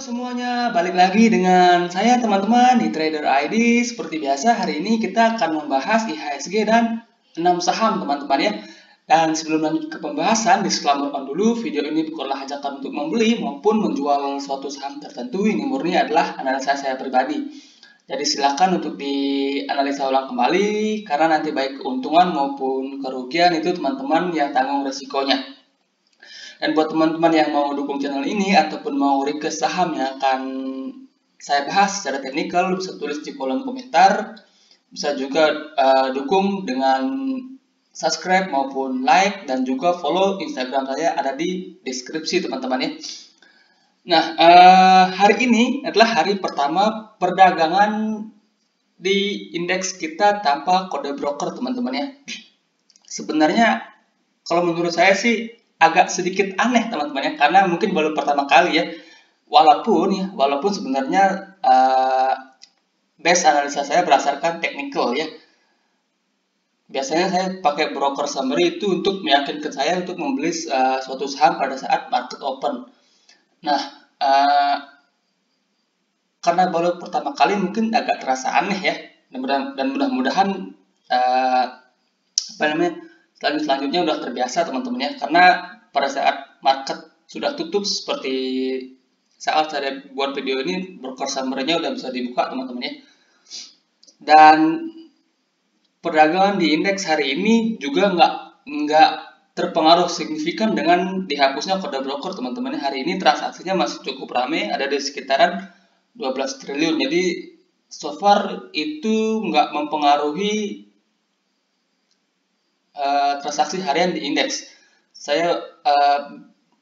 semuanya, balik lagi dengan saya teman-teman di Trader ID. Seperti biasa, hari ini kita akan membahas IHSG dan 6 saham teman-teman ya. Dan sebelum lanjut ke pembahasan, disclaimer dulu, video ini bukanlah ajakan untuk membeli maupun menjual suatu saham tertentu. Ini murni adalah analisa saya pribadi. Jadi silakan untuk dianalisa ulang kembali, karena nanti baik keuntungan maupun kerugian itu teman-teman yang tanggung resikonya. Dan buat teman-teman yang mau dukung channel ini ataupun mau request saham yang akan saya bahas secara teknikal, bisa tulis di kolom komentar. Bisa juga dukung dengan subscribe maupun like, dan juga follow Instagram saya ada di deskripsi teman-teman ya. Nah, hari ini adalah hari pertama perdagangan di indeks kita tanpa kode broker teman-teman ya. Sebenarnya kalau menurut saya sih agak sedikit aneh teman-teman ya, karena mungkin baru pertama kali ya. Walaupun sebenarnya base analisa saya berdasarkan technical ya. Biasanya saya pakai broker summary itu untuk meyakinkan saya untuk membeli suatu saham pada saat market open. Nah, karena baru pertama kali mungkin agak terasa aneh ya, dan mudah-mudahan selanjutnya udah terbiasa teman-teman ya, karena pada saat market sudah tutup seperti saat saya buat video ini, broker summary-nya udah bisa dibuka teman-teman ya. Dan perdagangan di indeks hari ini juga nggak terpengaruh signifikan dengan dihapusnya kode broker teman-teman ya. Hari ini transaksinya masih cukup ramai, ada di sekitaran 12 triliun. Jadi so far itu nggak mempengaruhi transaksi harian di indeks. Saya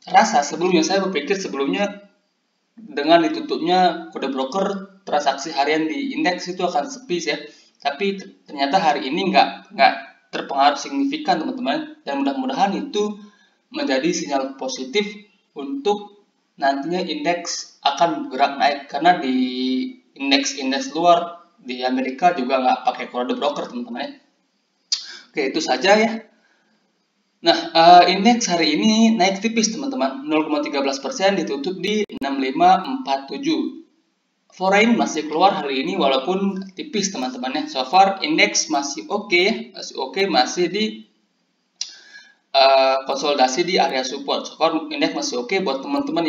rasa saya berpikir sebelumnya dengan ditutupnya kode broker, transaksi harian di indeks itu akan sepi ya. Tapi ternyata hari ini nggak terpengaruh signifikan teman-teman, dan mudah-mudahan itu menjadi sinyal positif untuk nantinya indeks akan bergerak naik, karena di indeks luar di Amerika juga nggak pakai kode broker teman-teman ya. Oke, itu saja ya. Nah, indeks hari ini naik tipis teman-teman, 0,13%, ditutup di 6547. Foreign masih keluar hari ini walaupun tipis teman-teman ya. So far indeks masih oke, masih di konsolidasi di area support. So far indeks masih oke buat teman-teman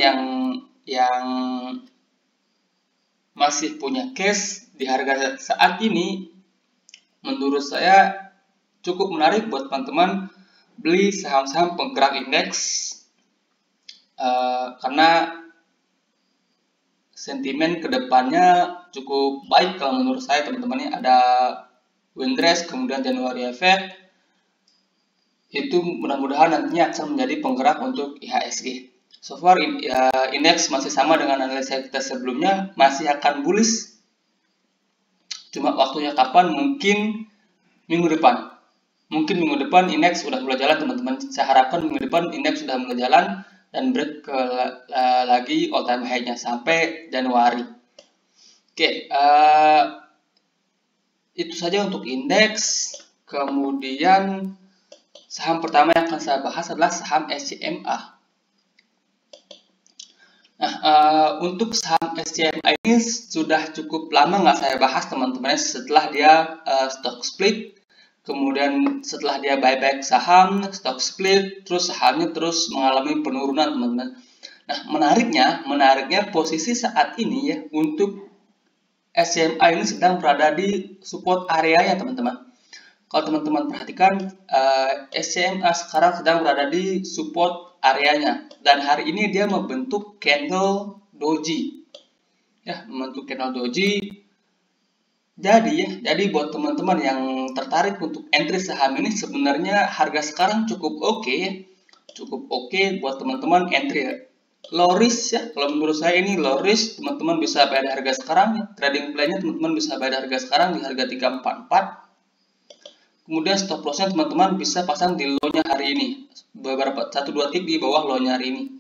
yang masih punya cash di harga saat ini. Menurut saya cukup menarik buat teman-teman beli saham-saham penggerak indeks, karena sentimen kedepannya cukup baik kalau menurut saya teman-teman ya. Ada Windrest, kemudian January Effect, itu mudah-mudahan nantinya akan menjadi penggerak untuk IHSG. So far indeks masih sama dengan analisa kita sebelumnya, masih akan bullish. Cuma waktunya kapan, mungkin minggu depan. Mungkin minggu depan indeks sudah mulai jalan teman-teman. Saya harapkan minggu depan indeks sudah mulai jalan dan break ke lagi all time high-nya sampai Januari. Oke, itu saja untuk indeks. Kemudian saham pertama yang akan saya bahas adalah saham SCMA. Nah, untuk saham SCMA ini sudah cukup lama nggak saya bahas teman-teman, setelah dia stock split. Kemudian setelah dia buyback saham, stock split, terus sahamnya terus mengalami penurunan teman-teman. Nah, menariknya posisi saat ini ya untuk SCMA ini sedang berada di support area ya teman-teman. Kalau teman-teman perhatikan, SCMA sekarang sedang berada di support areanya, dan hari ini dia membentuk candle doji. Ya, membentuk candle doji. Jadi buat teman-teman yang tertarik untuk entry saham ini, sebenarnya harga sekarang cukup oke. Cukup oke buat teman-teman entry. Low risk ya, kalau menurut saya ini low risk. Teman-teman bisa bayar harga sekarang ya. Trading plan-nya teman-teman bisa bayar harga sekarang di harga 344. Kemudian stop loss-nya teman-teman bisa pasang di low-nya hari ini. Beberapa 1-2 tick di bawah low-nya hari ini.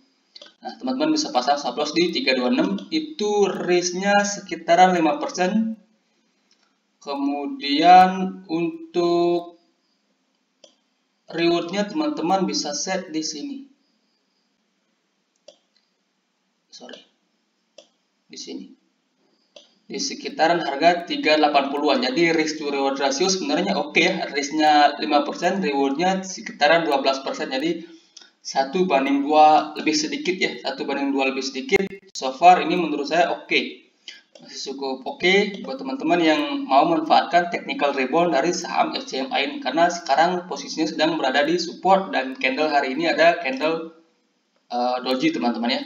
Nah, teman-teman bisa pasang stop loss di 326. Itu risk-nya sekitaran 5%. Kemudian untuk rewardnya teman-teman bisa set di sini. di sini. Di sekitaran harga 380-an. Jadi risk to reward ratio sebenarnya oke ya. Risknya 5%, rewardnya sekitaran 12%. Jadi 1:2 lebih sedikit ya. 1:2 lebih sedikit. So far ini menurut saya oke. Masih cukup oke buat teman-teman yang mau manfaatkan technical rebound dari saham SCMA ini, karena sekarang posisinya sedang berada di support dan candle hari ini ada candle doji teman-teman ya.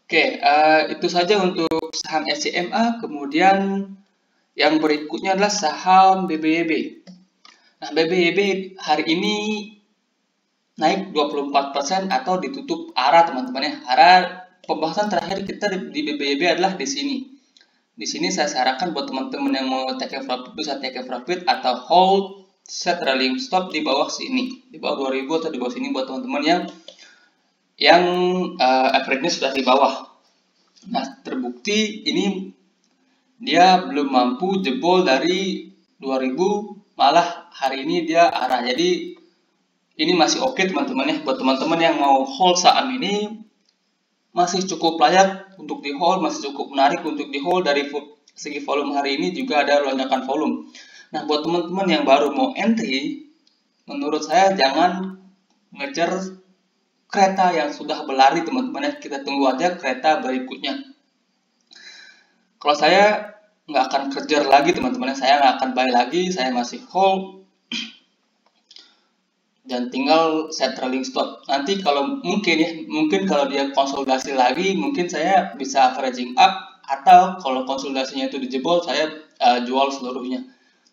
Oke, itu saja untuk saham SCMA. Kemudian yang berikutnya adalah saham BBYB. Nah, BBYB hari ini naik 24% atau ditutup arah teman-teman ya. Arah pembahasan terakhir kita di BBYB adalah di sini. Di sini saya sarankan buat teman-teman yang mau take a profit bisa take a profit atau hold set trailing stop di bawah sini, di bawah 2000 atau di bawah sini buat teman-teman yang average-nya sudah di bawah. Nah, terbukti ini dia belum mampu jebol dari 2000, malah hari ini dia arah. Jadi ini masih oke teman-teman ya. Buat teman-teman yang mau hold saham ini masih cukup layak untuk di hold, masih cukup menarik untuk di hold. Dari segi volume hari ini juga ada lonjakan volume. Nah, buat teman-teman yang baru mau entry, menurut saya jangan ngejar kereta yang sudah berlari teman-teman ya. Kita tunggu aja kereta berikutnya. Kalau saya nggak akan kejar lagi teman-teman, saya nggak akan buy lagi, saya masih hold dan tinggal set trailing stop. Nanti kalau mungkin kalau dia konsolidasi lagi, mungkin saya bisa averaging up, atau kalau konsolidasinya itu dijebol, saya jual seluruhnya.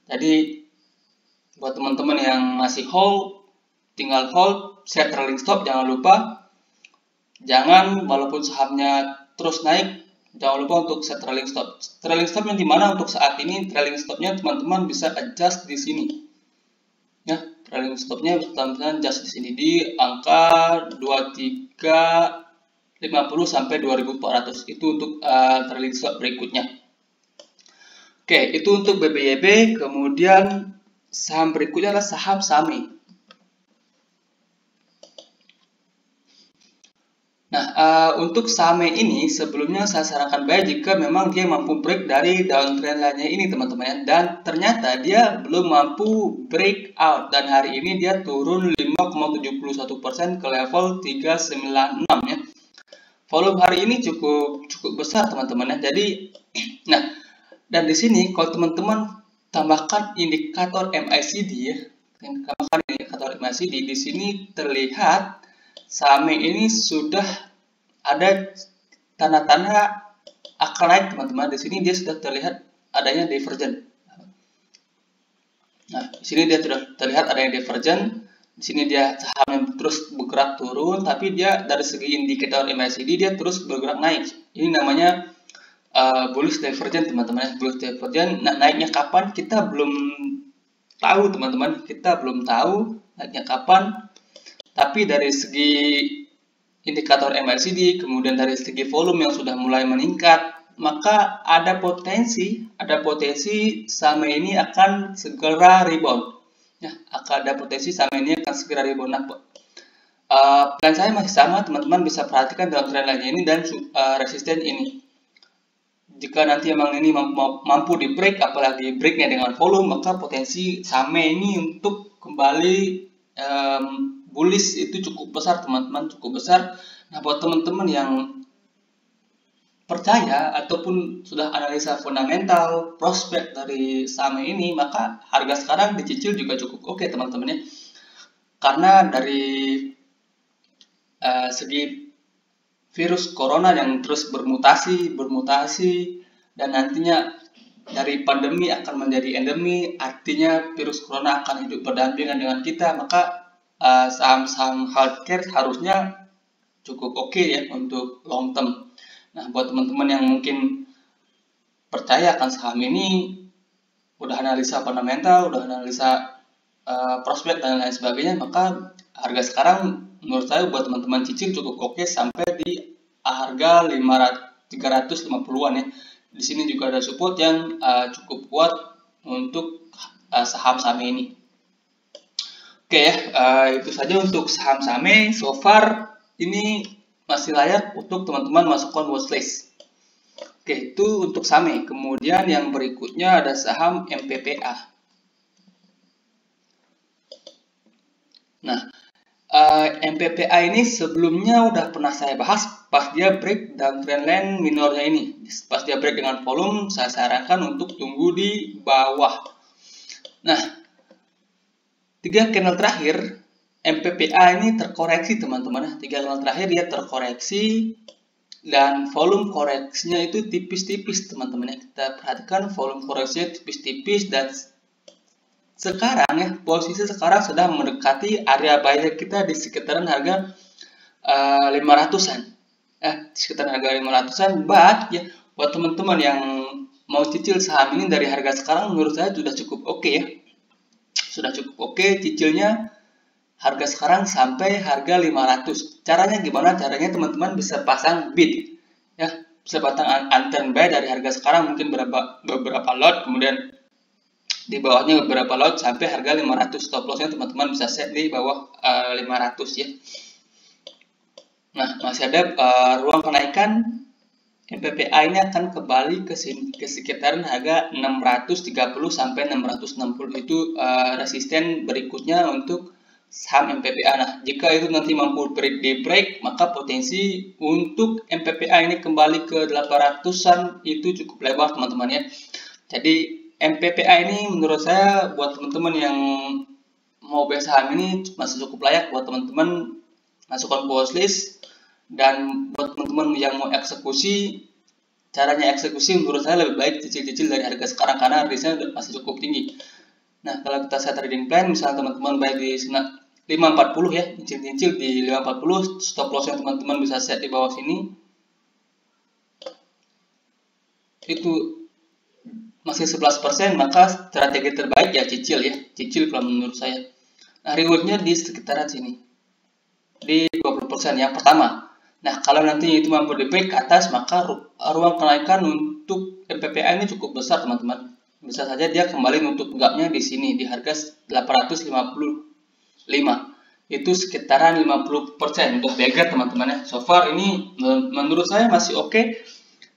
Jadi buat teman-teman yang masih hold, tinggal hold, set trailing stop, jangan lupa. Jangan, walaupun sahamnya terus naik, jangan lupa untuk set trailing stop. Trailing stopnya di mana untuk saat ini? Trailing stopnya teman-teman bisa adjust di sini. Ya, trailing stopnya teman-teman adjust di sini di angka 2350 sampai 2400. Itu untuk trailing stop berikutnya. Oke, itu untuk BBYB. Kemudian saham berikutnya adalah saham SAME. Nah, untuk SAME ini sebelumnya saya sarankan buy jika memang dia mampu break dari downtrend lainnya ini teman-teman ya. Dan ternyata dia belum mampu break out dan hari ini dia turun 5,71% ke level 396 ya. Volume hari ini cukup besar teman-teman ya. Jadi nah, dan di sini kalau teman-teman tambahkan indikator MACD ya. Tambahkan indikator MACD, di sini terlihat SAME ini sudah ada tanda-tanda akan naik teman-teman. Di sini dia sudah terlihat adanya divergen. Nah, di sini dia sudah terlihat adanya divergen. Di sini dia sahamnya terus bergerak turun, tapi dia dari segi indikator MACD dia terus bergerak naik. Ini namanya bullish divergen teman-teman. Bullish divergen. Nah, naiknya kapan kita belum tahu teman-teman. Kita belum tahu naiknya kapan. Tapi dari segi indikator MACD, kemudian dari segi volume yang sudah mulai meningkat, maka ada potensi SAME ini akan segera rebound. Ya, ada potensi SAME ini akan segera rebound. Nah, plan saya masih sama, teman-teman bisa perhatikan dalam tren lainnya ini dan resisten ini. Jika nanti emang ini mampu di break, apalagi breaknya dengan volume, maka potensi SAME ini untuk kembali bullish itu cukup besar teman-teman, cukup besar. Nah, buat teman-teman yang percaya ataupun sudah analisa fundamental prospek dari saham ini, maka harga sekarang dicicil juga cukup oke teman-teman ya. Karena dari segi virus corona yang terus bermutasi dan nantinya dari pandemi akan menjadi endemi, artinya virus corona akan hidup berdampingan dengan kita, maka saham-saham healthcare harusnya cukup oke ya untuk long term. Nah, buat teman-teman yang mungkin percaya akan saham ini, udah analisa fundamental, udah analisa prospek dan lain sebagainya, maka harga sekarang menurut saya buat teman-teman cicil cukup oke sampai di harga 350-an ya. Di sini juga ada support yang cukup kuat untuk saham SAME ini. Oke ya, itu saja untuk saham SAME. So far ini masih layak untuk teman-teman masukkan watchlist. Oke, itu untuk SAME. Kemudian yang berikutnya ada saham MPPA. Nah, MPPA ini sebelumnya udah pernah saya bahas pas dia break dan trendline minornya ini. Pas dia break dengan volume, saya sarankan untuk tunggu di bawah. Nah, 3 candle terakhir MPPA ini terkoreksi teman-teman. 3 candle terakhir dia terkoreksi dan volume koreksinya itu tipis-tipis teman-teman. Kita perhatikan volume koreksinya tipis-tipis dan sekarang ya, posisi sekarang sudah mendekati area buy kita di sekitaran harga 500-an. Di sekitaran harga 500-an, but ya buat teman-teman yang mau cicil saham ini dari harga sekarang menurut saya sudah cukup oke ya. Sudah cukup oke cicilnya harga sekarang sampai harga 500. Caranya gimana? Caranya teman-teman bisa pasang bid ya, bisa pasang unturn buy dari harga sekarang mungkin beberapa lot, kemudian di bawahnya beberapa lot sampai harga 500. Stop lossnya teman-teman bisa set di bawah 500 ya. Nah, masih ada ruang kenaikan MPPA ini akan kembali ke sekitaran harga 630 sampai 660. Itu resisten berikutnya untuk saham MPPA. Nah, jika itu nanti mampu di break, maka potensi untuk MPPA ini kembali ke 800-an itu cukup lebar teman-teman ya. Jadi MPPA ini menurut saya buat teman-teman yang mau beli saham ini masih cukup layak buat teman-teman masukkan watchlist. Dan buat teman-teman yang mau eksekusi, caranya eksekusi menurut saya lebih baik cicil-cicil dari harga sekarang karena harganya masih cukup tinggi. Nah, kalau kita set trading plan, misalnya teman-teman buy di 540 ya, cicil-cicil di 540, stop loss yang teman-teman bisa set di bawah sini. Itu masih 11%, maka strategi terbaik ya cicil ya, cicil kalau menurut saya. Nah, rewardnya di sekitaran sini, di 20% yang pertama. Nah, kalau nanti itu mampu di break ke atas, maka ruang kenaikan untuk MPPA ini cukup besar teman-teman. Bisa saja dia kembali nutup gapnya di sini, di harga 855. Itu sekitaran 50%, udah beggar teman-teman ya. So far ini menurut saya masih oke.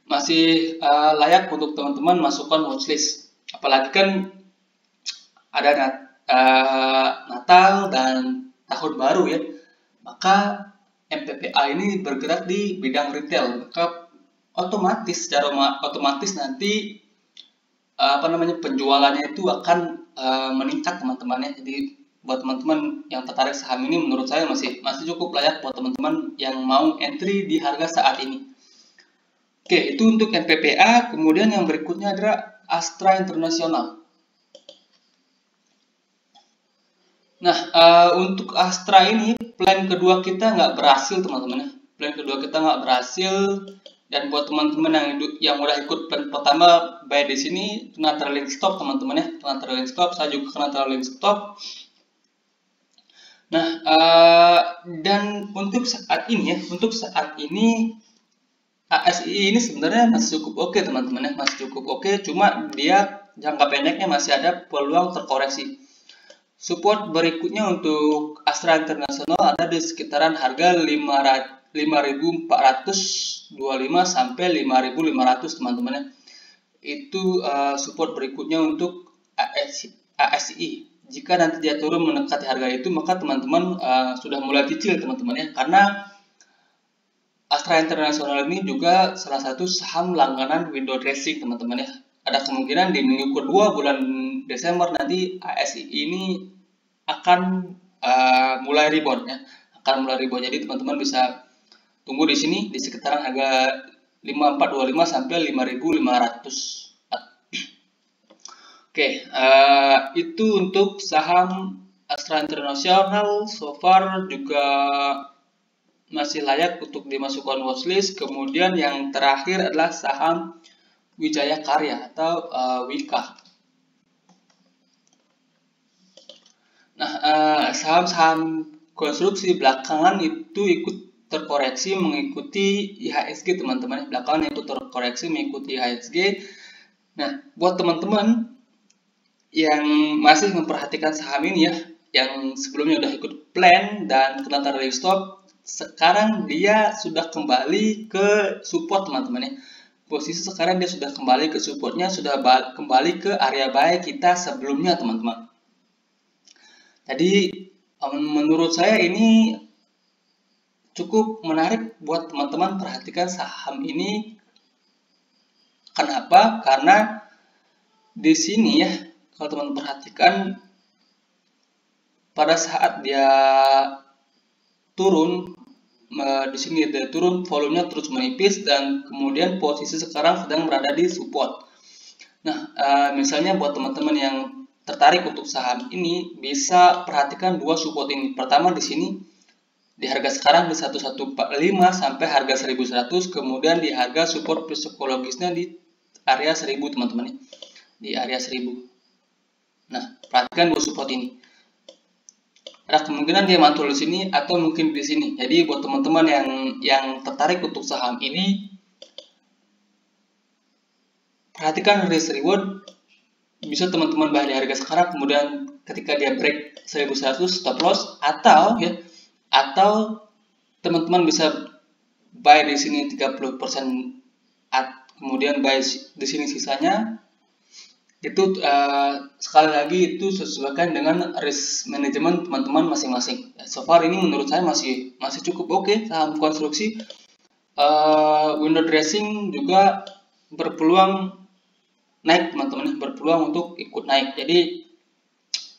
Masih layak untuk teman-teman masukkan watchlist. Apalagi kan ada Natal dan Tahun Baru ya. Maka MPPA ini bergerak di bidang retail. Maka secara otomatis nanti penjualannya itu akan meningkat teman-teman ya. Jadi buat teman-teman yang tertarik saham ini menurut saya masih cukup layak buat teman-teman yang mau entry di harga saat ini. Oke, itu untuk MPPA. Kemudian yang berikutnya adalah Astra International. Nah, untuk Astra ini plan kedua kita nggak berhasil teman-teman ya. Plan kedua kita nggak berhasil. Dan buat teman-teman yang udah ikut plan pertama buy di sini, kena trailing stop teman-teman ya. Kena trailing stop, saya juga kena trailing stop. Nah, dan untuk saat ini ASI ini sebenarnya masih cukup oke teman-teman ya, masih cukup oke, cuma dia jangka pendeknya masih ada peluang terkoreksi. Support berikutnya untuk Astra International ada di sekitaran harga 5.425 sampai 5.500 teman-teman ya. Itu support berikutnya untuk ASI. Jika nanti dia turun mendekati harga itu, maka teman-teman sudah mulai cicil teman-teman ya, karena Astra International ini juga salah satu saham langganan window dressing teman-teman ya. Ada kemungkinan di minggu kedua bulan Desember nanti ASI ini akan mulai rebound ya. Jadi teman-teman bisa tunggu di sini di sekitaran harga 5.425 sampai 5.500. Oke, itu untuk saham Astra International. So far juga masih layak untuk dimasukkan watchlist. Kemudian yang terakhir adalah saham Wijaya Karya atau Wika. Nah, saham-saham konstruksi belakangan itu ikut terkoreksi mengikuti IHSG teman-teman. Belakangan ikut terkoreksi mengikuti IHSG. Nah, buat teman-teman yang masih memperhatikan saham ini ya, yang sebelumnya udah ikut plan dan kena trailing stop, sekarang dia sudah kembali ke support teman-teman ya. Posisi sekarang dia sudah kembali ke supportnya, sudah kembali ke area buy kita sebelumnya teman-teman. Jadi menurut saya ini cukup menarik buat teman-teman perhatikan saham ini. Kenapa? Karena di sini ya, kalau teman perhatikan pada saat dia turun, di sini dia turun, volumenya terus menipis dan kemudian posisi sekarang sedang berada di support. Nah, misalnya buat teman-teman yang tertarik untuk saham ini bisa perhatikan dua support ini. Pertama di sini di harga sekarang di 1145 sampai harga 1100, kemudian di harga support psikologisnya di area 1000 teman-teman, di area 1000. Nah, perhatikan dua support ini. Ada kemungkinan dia mantul di sini atau mungkin di sini. Jadi buat teman-teman yang tertarik untuk saham ini, perhatikan risk reward. Bisa teman-teman buy di harga sekarang, kemudian ketika dia break 1100 stop loss, atau ya, atau teman-teman bisa buy di sini 30%, kemudian buy di sini sisanya. Itu sekali lagi itu sesuaikan dengan risk management teman-teman masing-masing. So far ini menurut saya masih cukup oke saham konstruksi. Window dressing juga berpeluang naik teman-teman, berpeluang untuk ikut naik. Jadi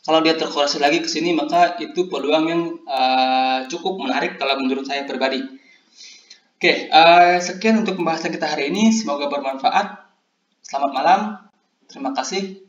kalau dia terkoreksi lagi ke sini maka itu peluang yang cukup menarik kalau menurut saya pribadi. Oke, sekian untuk pembahasan kita hari ini. Semoga bermanfaat. Selamat malam. Terima kasih.